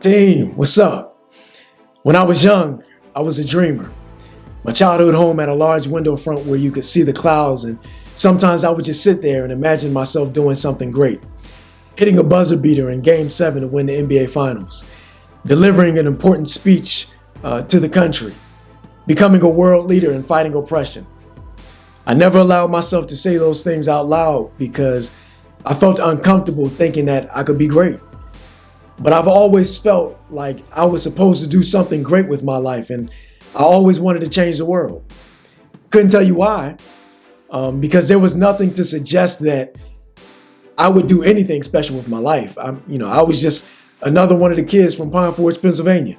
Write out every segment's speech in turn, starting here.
Team, what's up? When I was young, I was a dreamer. My childhood home had a large window front where you could see the clouds, and sometimes I would just sit there and imagine myself doing something great. Hitting a buzzer beater in Game 7 to win the NBA Finals. Delivering an important speech to the country. Becoming a world leader and fighting oppression. I never allowed myself to say those things out loud because I felt uncomfortable thinking that I could be great. But I've always felt like I was supposed to do something great with my life, and I always wanted to change the world. Couldn't tell you why, because there was nothing to suggest that I would do anything special with my life. I was just another one of the kids from Pine Forge, Pennsylvania,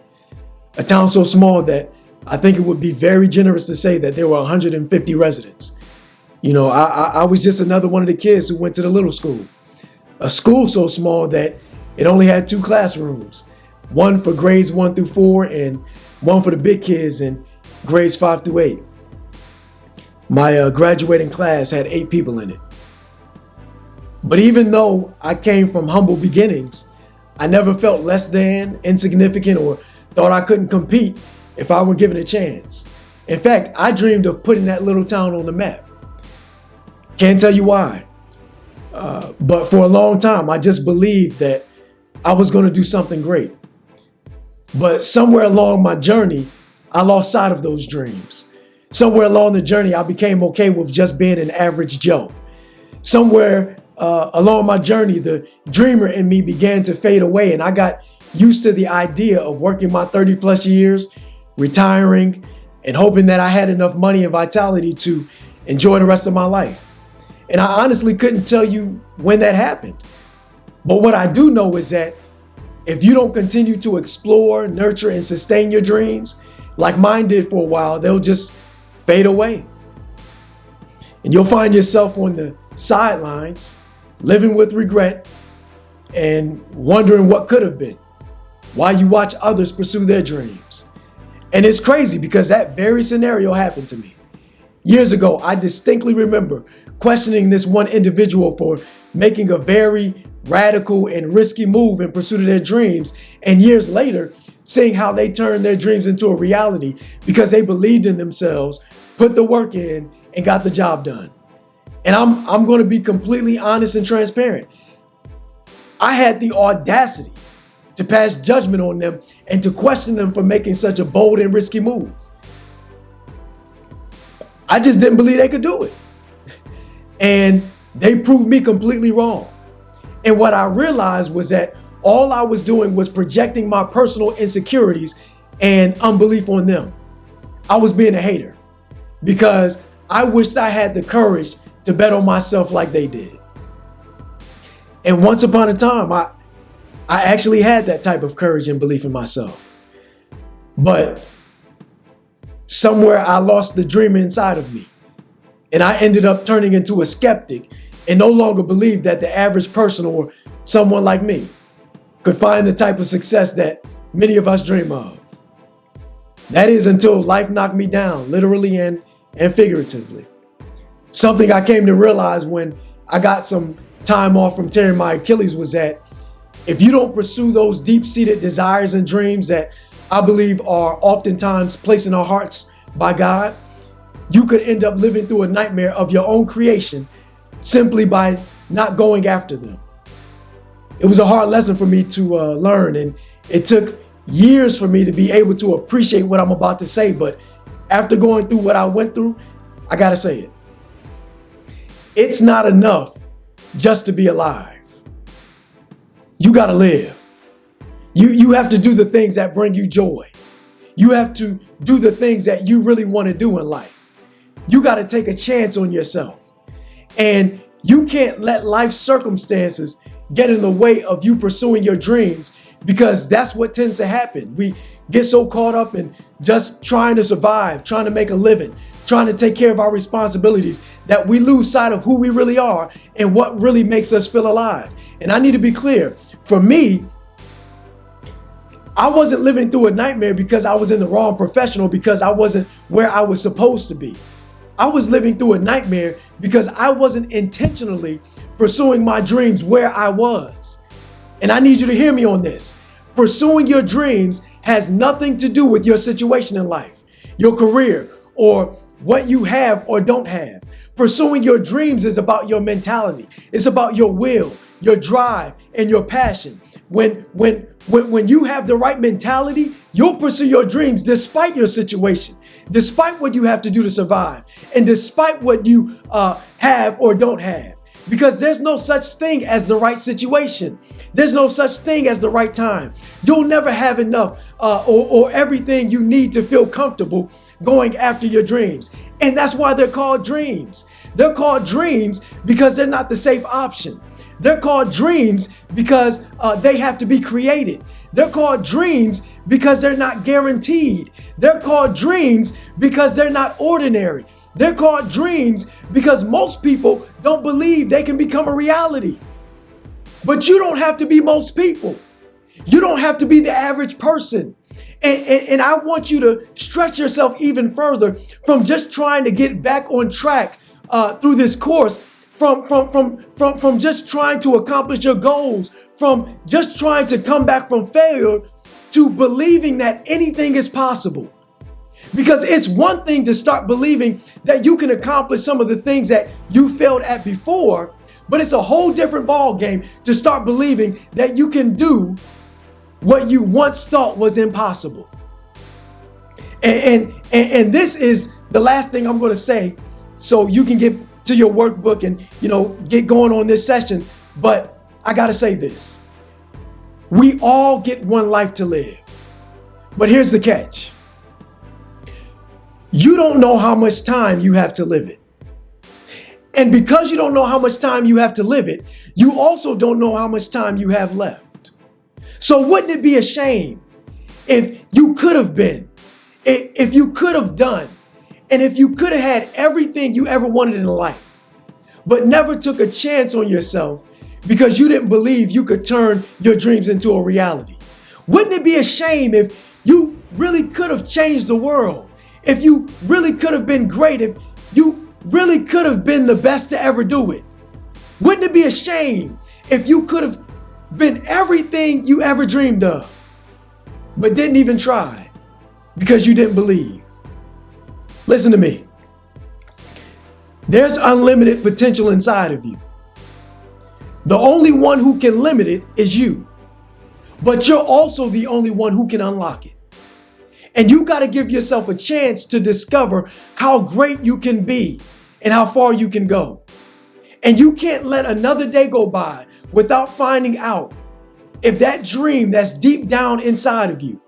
a town so small that I think it would be very generous to say that there were 150 residents. I was just another one of the kids who went to the little school, a school so small that it only had 2 classrooms, one for grades 1 through 4 and one for the big kids in grades 5 through 8. My graduating class had 8 people in it. But even though I came from humble beginnings, I never felt less than, insignificant, or thought I couldn't compete if I were given a chance. In fact, I dreamed of putting that little town on the map. Can't tell you why. But for a long time, I just believed that I was going to do something great. But somewhere along my journey, I lost sight of those dreams. Somewhere along the journey, I became okay with just being an average Joe. Somewhere along my journey, the dreamer in me began to fade away, and I got used to the idea of working my 30 plus years, retiring, and hoping that I had enough money and vitality to enjoy the rest of my life. And I honestly couldn't tell you when that happened. But what I do know is that if you don't continue to explore, nurture, and sustain your dreams, like mine did for a while, they'll just fade away. And you'll find yourself on the sidelines, living with regret and wondering what could have been, while you watch others pursue their dreams. And it's crazy because that very scenario happened to me. Years ago, I distinctly remember questioning this one individual for making a very radical and risky move in pursuit of their dreams. And years later, seeing how they turned their dreams into a reality because they believed in themselves, put the work in, and got the job done. And I'm going to be completely honest and transparent. I had the audacity to pass judgment on them and to question them for making such a bold and risky move. I just didn't believe they could do it. And they proved me completely wrong. And what I realized was that all I was doing was projecting my personal insecurities and unbelief on them. I was being a hater because I wished I had the courage to bet on myself like they did. And once upon a time, I actually had that type of courage and belief in myself. But somewhere I lost the dreamer inside of me. And I ended up turning into a skeptic and no longer believed that the average person or someone like me could find the type of success that many of us dream of. That is until life knocked me down, literally and figuratively. Something I came to realize when I got some time off from tearing my Achilles was that if you don't pursue those deep-seated desires and dreams that I believe are oftentimes placed in our hearts by God, you could end up living through a nightmare of your own creation simply by not going after them. It was a hard lesson for me to learn, and it took years for me to be able to appreciate what I'm about to say. But after going through what I went through, I gotta say it. It's not enough just to be alive. You gotta live. You have to do the things that bring you joy. You have to do the things that you really want to do in life. You gotta take a chance on yourself. And you can't let life's circumstances get in the way of you pursuing your dreams, because that's what tends to happen. We get so caught up in just trying to survive, trying to make a living, trying to take care of our responsibilities, that we lose sight of who we really are and what really makes us feel alive. And I need to be clear, for me, I wasn't living through a nightmare because I was in the wrong profession or because I wasn't where I was supposed to be. I was living through a nightmare because I wasn't intentionally pursuing my dreams where I was. And I need you to hear me on this. Pursuing your dreams has nothing to do with your situation in life, your career, or what you have or don't have. Pursuing your dreams is about your mentality. It's about your will, your drive, and your passion. When you have the right mentality, you'll pursue your dreams despite your situation, despite what you have to do to survive, and despite what you have or don't have. Because there's no such thing as the right situation. There's no such thing as the right time. You'll never have enough or everything you need to feel comfortable going after your dreams. And that's why they're called dreams. They're called dreams because they're not the safe option. They're called dreams because they have to be created. They're called dreams because they're not guaranteed. They're called dreams because they're not ordinary. They're called dreams because most people don't believe they can become a reality. But you don't have to be most people. You don't have to be the average person. And I want you to stretch yourself even further from just trying to get back on track through this course, from just trying to accomplish your goals, from just trying to come back from failure to believing that anything is possible. Because it's one thing to start believing that you can accomplish some of the things that you failed at before, but it's a whole different ball game to start believing that you can do what you once thought was impossible. And this is the last thing I'm going to say, so you can get to your workbook and get going on this session. But I got to say this: we all get one life to live. But here's the catch. You don't know how much time you have to live it. And because you don't know how much time you have to live it, you also don't know how much time you have left. So wouldn't it be a shame if you could have been, if you could have done, and if you could have had everything you ever wanted in life, but never took a chance on yourself because you didn't believe you could turn your dreams into a reality? Wouldn't it be a shame if you really could have changed the world? If you really could have been great, if you really could have been the best to ever do it? Wouldn't it be a shame if you could have been everything you ever dreamed of, but didn't even try because you didn't believe? Listen to me. There's unlimited potential inside of you. The only one who can limit it is you, but you're also the only one who can unlock it. And you got to give yourself a chance to discover how great you can be and how far you can go. And you can't let another day go by without finding out if that dream that's deep down inside of you,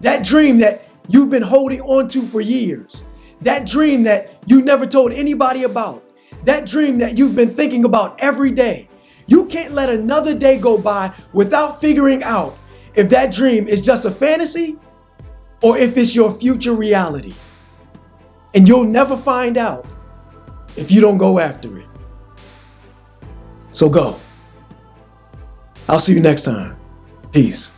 that dream that you've been holding on to for years, that dream that you never told anybody about, that dream that you've been thinking about every day, you can't let another day go by without figuring out if that dream is just a fantasy or if it's your future reality. And you'll never find out if you don't go after it. So go. I'll see you next time. Peace.